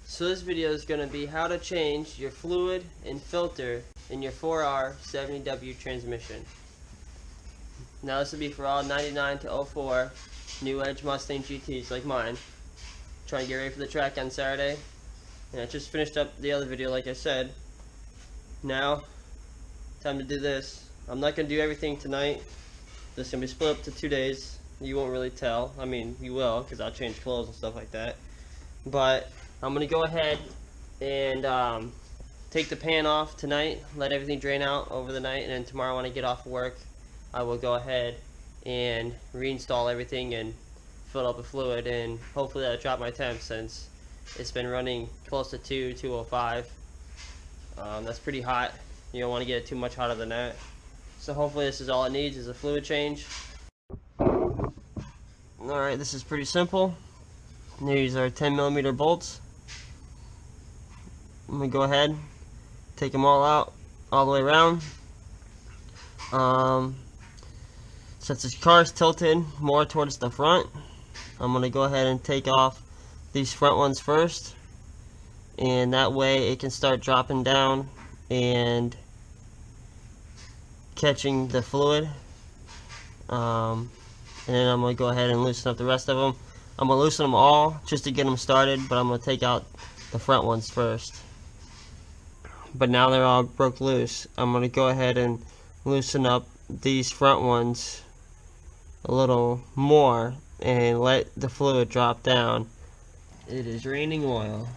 So this video is going to be how to change your fluid and filter in your 4R 70W transmission. Now this will be for all 99 to 04 new Edge Mustang GTs like mine. Trying to get ready for the track on Saturday. And I just finished up the other video like I said. Now, time to do this. I'm not going to do everything tonight. This is going to be split up to 2 days. You won't really tell. I mean, you will, because I'll change clothes and stuff like that. But I'm going to go ahead and take the pan off tonight, let everything drain out over the night, and then tomorrow when I get off work, I will go ahead and reinstall everything and fill up with fluid, and hopefully that'll drop my temp since it's been running close to 205. That's pretty hot. You don't want to get it too much hotter than that. So hopefully this is all it needs, is a fluid change. Alright, this is pretty simple. These are 10mm bolts. I'm going to go ahead, take them all out, all the way around. Since this car is tilted more towards the front, I'm going to go ahead and take off these front ones first. And that way it can start dropping down and catching the fluid. And then I'm going to go ahead and loosen up the rest of them. I'm going to loosen them all just to get them started, but I'm going to take out the front ones first. But now they're all broke loose. I'm going to go ahead and loosen up these front ones a little more and let the fluid drop down. It is raining oil.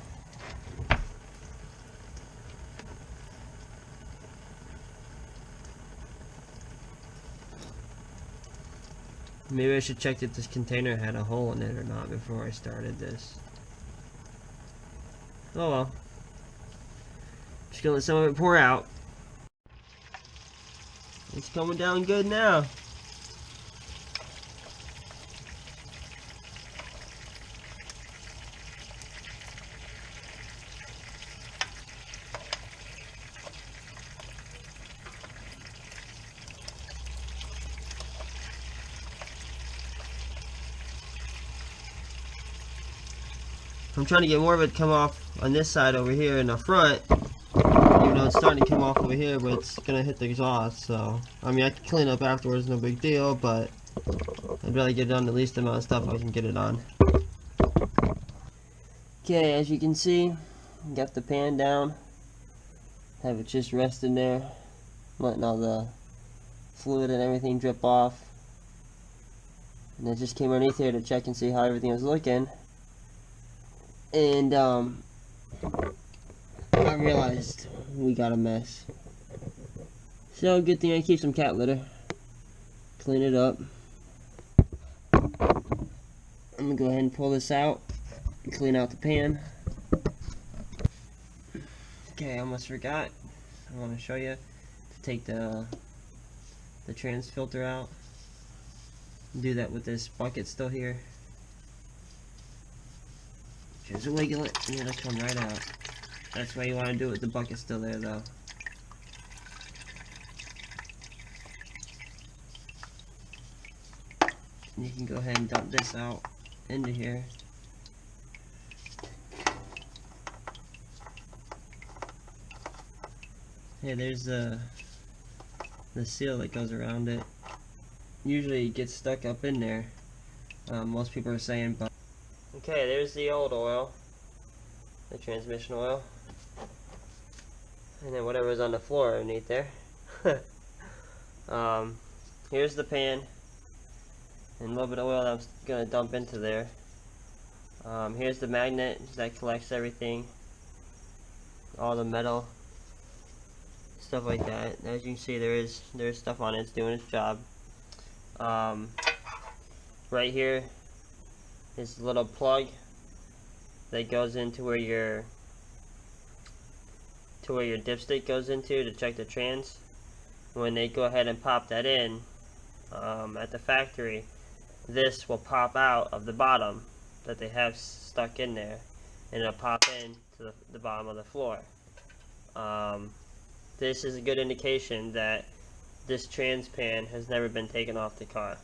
Maybe I should check if this container had a hole in it or not before I started this. Oh well. Just gonna let some of it pour out. It's coming down good now. I'm trying to get more of it come off on this side over here in the front, even though it's starting to come off over here, but it's gonna hit the exhaust. So I mean, I can clean up afterwards, no big deal, but I'd rather get it on the least amount of stuff I can get it on. Okay, as you can see, got the pan down, have it just resting there, letting all the fluid and everything drip off, and I just came underneath here to check and see how everything was looking. And I realized we got a mess. So good thing I keep some cat litter. Clean it up. I'm gonna go ahead and pull this out and clean out the pan. Okay, I almost forgot. I want to show you to take the trans filter out. Do that with this bucket still here. Just wiggle it and it'll come right out. That's why you want to do it with the bucket still there though. And you can go ahead and dump this out into here. Hey, there's the seal that goes around it. Usually it gets stuck up in there. Most people are saying, but okay, there's the old oil, the transmission oil, and then whatever's on the floor underneath there. Here's the pan, and a little bit of oil that I'm going to dump into there. Here's the magnet that collects everything, all the metal, stuff like that. As you can see, there's stuff on it, it's doing its job. Right here is a little plug that goes into where your dipstick goes into to check the trans. When they go ahead and pop that in at the factory, this will pop out of the bottom that they have stuck in there, and it'll pop in to the bottom of the floor. This is a good indication that this trans pan has never been taken off the car.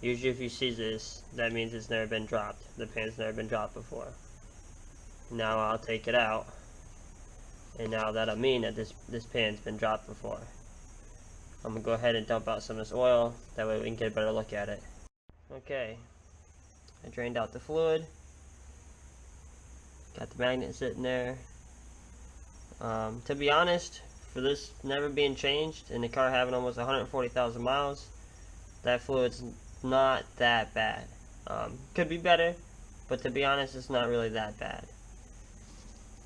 Usually if you see this, that means it's never been dropped. The pan's never been dropped before. Now I'll take it out, and now that'll mean that this pan's been dropped before. I'm gonna go ahead and dump out some of this oil, that way we can get a better look at it. Okay, I drained out the fluid, got the magnet sitting there. To be honest, for this never being changed and the car having almost 140,000 miles, that fluid's not that bad. Could be better, but to be honest, it's not really that bad.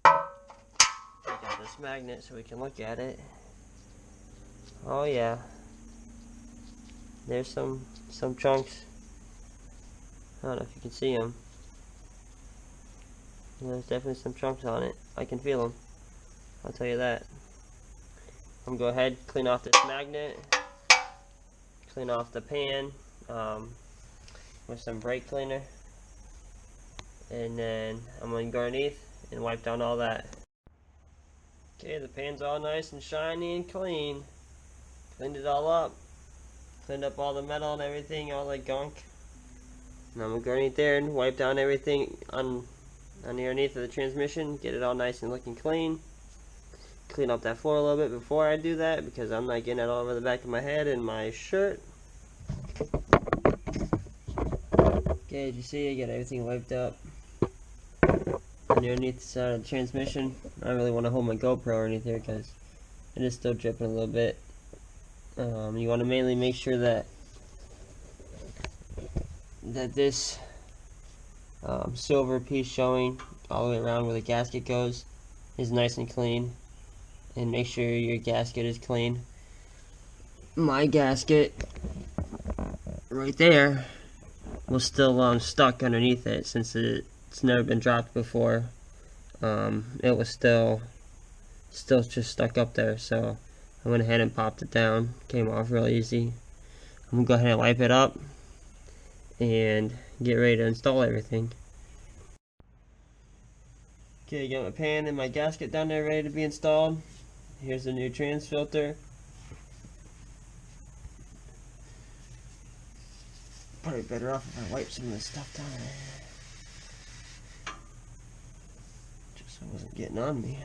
Take out this magnet so we can look at it. Oh yeah, there's some chunks. I don't know if you can see them. There's definitely some chunks on it. I can feel them, I'll tell you that. I'm gonna go ahead, clean off this magnet, clean off the pan with some brake cleaner, and then I'm gonna go underneath and wipe down all that. Okay, the pan's all nice and shiny and clean. Cleaned it all up, cleaned up all the metal and everything, all that gunk. Now I'm gonna go underneath there and wipe down everything on the underneath of the transmission, get it all nice and looking clean. Clean up that floor a little bit before I do that, because I'm not getting it all over the back of my head and my shirt. Okay, as you see, I got everything wiped up underneath the side of the transmission. I don't really want to hold my GoPro underneath here because it is still dripping a little bit. You want to mainly make sure that this silver piece showing all the way around where the gasket goes is nice and clean, and make sure your gasket is clean. My gasket right there was still stuck underneath it, since it's never been dropped before. It was still just stuck up there, so I went ahead and popped it down. Came off real easy. I'm gonna go ahead and wipe it up and get ready to install everything. Okay, got my pan and my gasket down there ready to be installed. Here's the new trans filter. Probably better off if I wipe some of this stuff down there, just so it wasn't getting on me.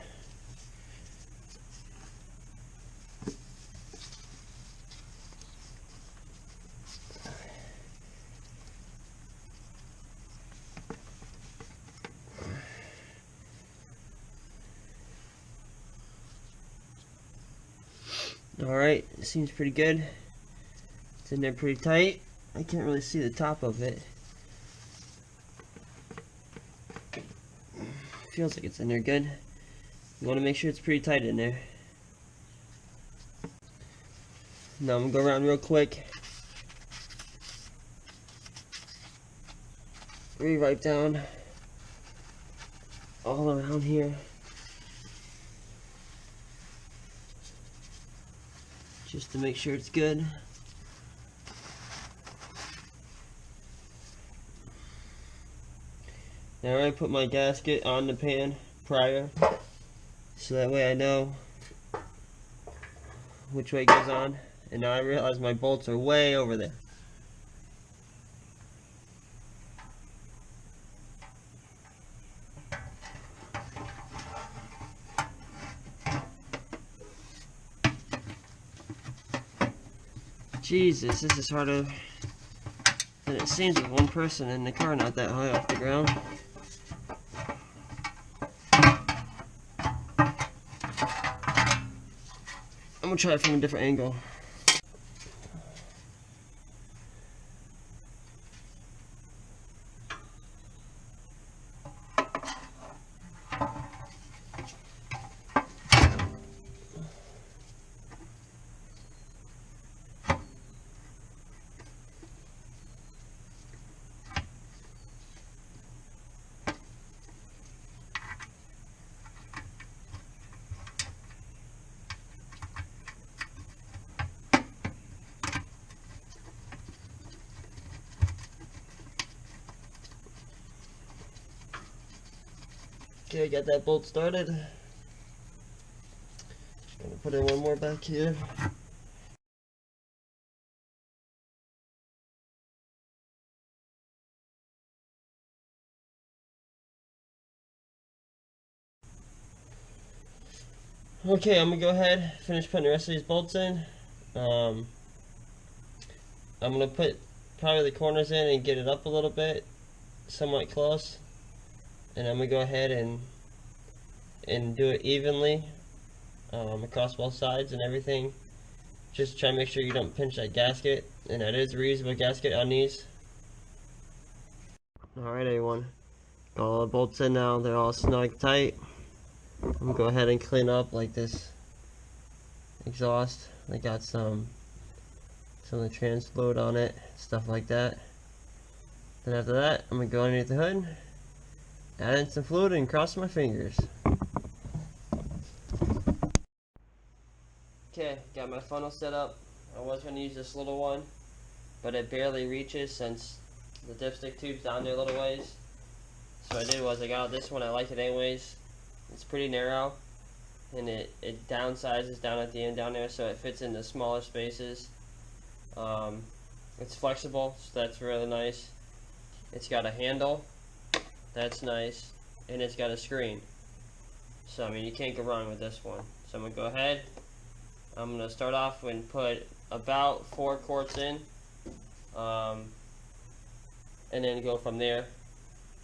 Alright, it seems pretty good. It's in there pretty tight. I can't really see the top of it. Feels like it's in there good. You want to make sure it's pretty tight in there. Now I'm going to go around real quick. Wipe down all around here. Just to make sure it's good. Now I put my gasket on the pan prior, so that way I know which way it goes on. And now I realize my bolts are way over there. Jesus, this is harder than it seems with one person in the car not that high off the ground. I'm gonna try it from a different angle. Okay, I got that bolt started. Just gonna put in one more back here. Okay, I'm gonna go ahead, finish putting the rest of these bolts in. I'm gonna put probably the corners in and get it up a little bit, somewhat close. And I'm gonna go ahead and do it evenly across both sides and everything. Just try to make sure you don't pinch that gasket, and that is a reusable gasket on these. Alright everyone, got all the bolts in now, they're all snug tight. I'm gonna go ahead and clean up like this exhaust. I got some of the trans fluid on it, stuff like that. Then after that, I'm gonna go underneath the hood, add in some fluid, and cross my fingers. Okay, got my funnel set up. I was gonna use this little one, but it barely reaches since the dipstick tube's down there a little ways. So what I did was I got out this one. I like it anyways. It's pretty narrow, and it downsizes down at the end down there, so it fits into smaller spaces. It's flexible, so that's really nice. It's got a handle, that's nice, and it's got a screen. So I mean, you can't go wrong with this one. So I'm gonna go ahead. I'm gonna start off and put about 4 quarts in, and then go from there.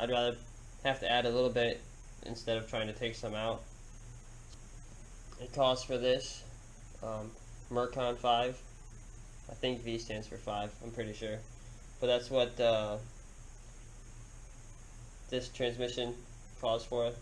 I'd rather have to add a little bit instead of trying to take some out. It calls for this Mercon 5. I think V stands for 5, I'm pretty sure. But that's what this transmission calls for.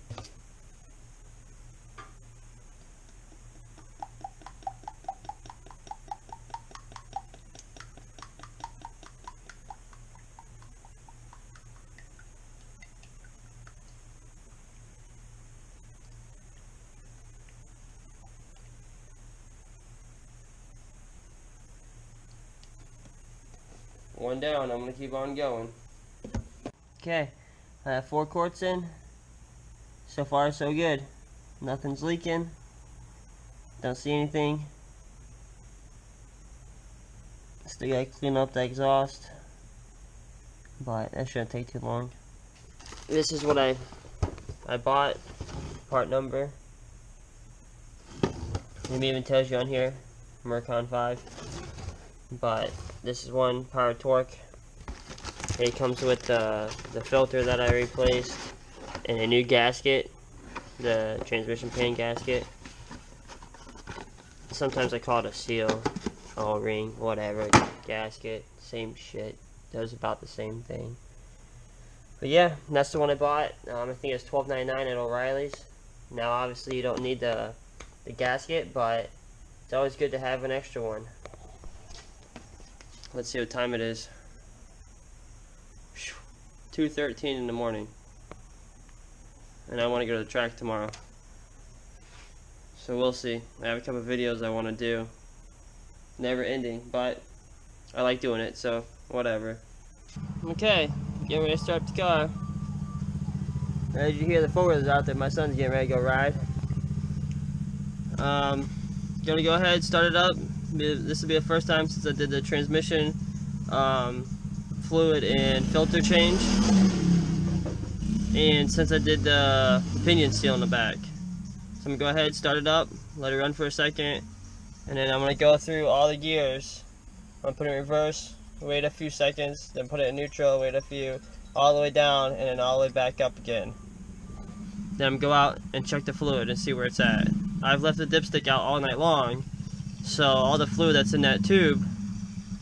One down, I'm gonna keep on going. Okay, I have 4 quarts in. So far, so good. Nothing's leaking. Don't see anything. Still gotta clean up the exhaust, but that shouldn't take too long. This is what I bought. Part number. It even tells you on here, Mercon 5. But this is one power torque. It comes with the filter that I replaced and a new gasket, the transmission pan gasket. Sometimes I call it a seal, O-ring, whatever, gasket, same shit, does about the same thing. But yeah, that's the one I bought. I think it's $12.99 at O'Reilly's. Now obviously you don't need the gasket, but it's always good to have an extra one. Let's see what time it is. 2:13 in the morning. And I want to go to the track tomorrow. So we'll see. I have a couple of videos I want to do. Never ending, but I like doing it, so whatever. Okay, getting ready to start the car. As you hear the four-wheelers out there, my son's getting ready to go ride. Gonna go ahead, start it up. This will be the first time since I did the transmission fluid and filter change, and since I did the pinion seal in the back. So I'm gonna go ahead, start it up, let it run for a second, and then I'm gonna go through all the gears. I'm gonna put it in reverse, wait a few seconds, then put it in neutral, wait a few, all the way down, and then all the way back up again. Then I'm gonna go out and check the fluid and see where it's at. I've left the dipstick out all night long, so all the fluid that's in that tube,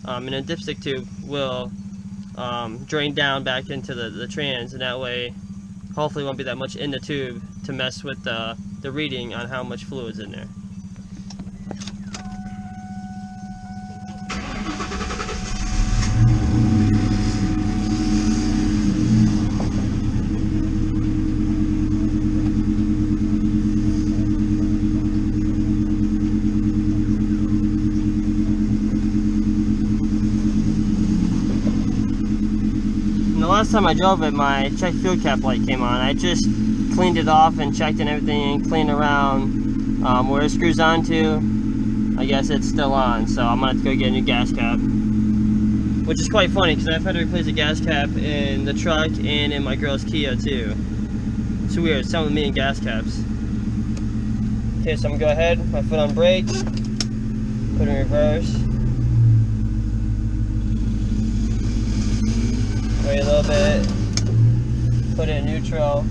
in a dipstick tube, will drain down back into the trans, and that way hopefully won't be that much in the tube to mess with the reading on how much fluid's in there. The last time I drove it, my check fuel cap light came on. I just cleaned it off and checked and everything and cleaned around where it screws onto. I guess it's still on, so I'm gonna have to go get a new gas cap. Which is quite funny because I've had to replace a gas cap in the truck and in my girl's Kia too. It's weird, it's telling me in gas caps. Okay, so I'm gonna go ahead, my foot on brake, put it in reverse, wait a little bit, put it in neutral,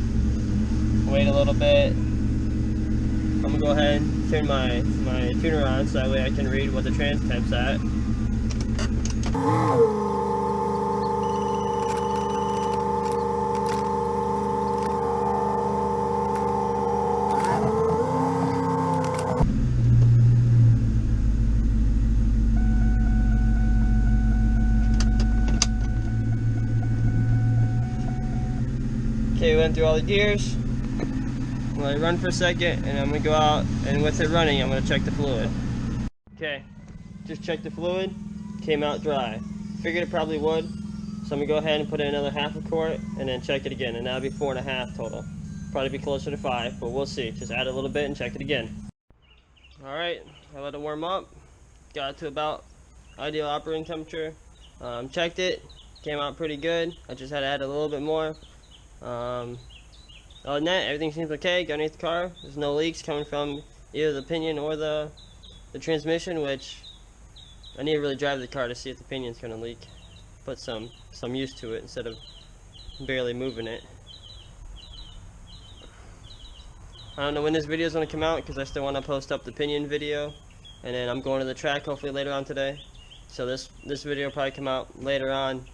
wait a little bit. I'm gonna go ahead and turn my tuner on so that way I can read what the trans temp's at. Okay, we went through all the gears. I'm gonna run for a second and I'm gonna go out, and with it running I'm gonna check the fluid. Okay, just checked the fluid, came out dry. Figured it probably would, so I'm gonna go ahead and put in another half a quart and then check it again, and that'll be 4.5 total. Probably be closer to 5, but we'll see. Just add a little bit and check it again. Alright, I let it warm up, got it to about ideal operating temperature. Checked it, came out pretty good. I just had to add a little bit more. Other than that, everything seems okay. Got underneath the car. There's no leaks coming from either the pinion or the transmission, which I need to really drive the car to see if the pinion's going to leak. Put some use to it instead of barely moving it. I don't know when this video is going to come out because I still want to post up the pinion video, and then I'm going to the track hopefully later on today. So this video will probably come out later on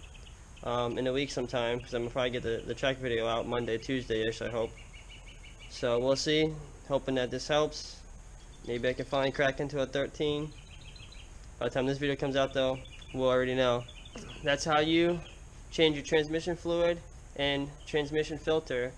in a week sometime, because I'm going to probably get the track video out Monday, Tuesday-ish, I hope. So we'll see. Hoping that this helps. Maybe I can finally crack into a 13. By the time this video comes out though, we'll already know. That's how you change your transmission fluid and transmission filter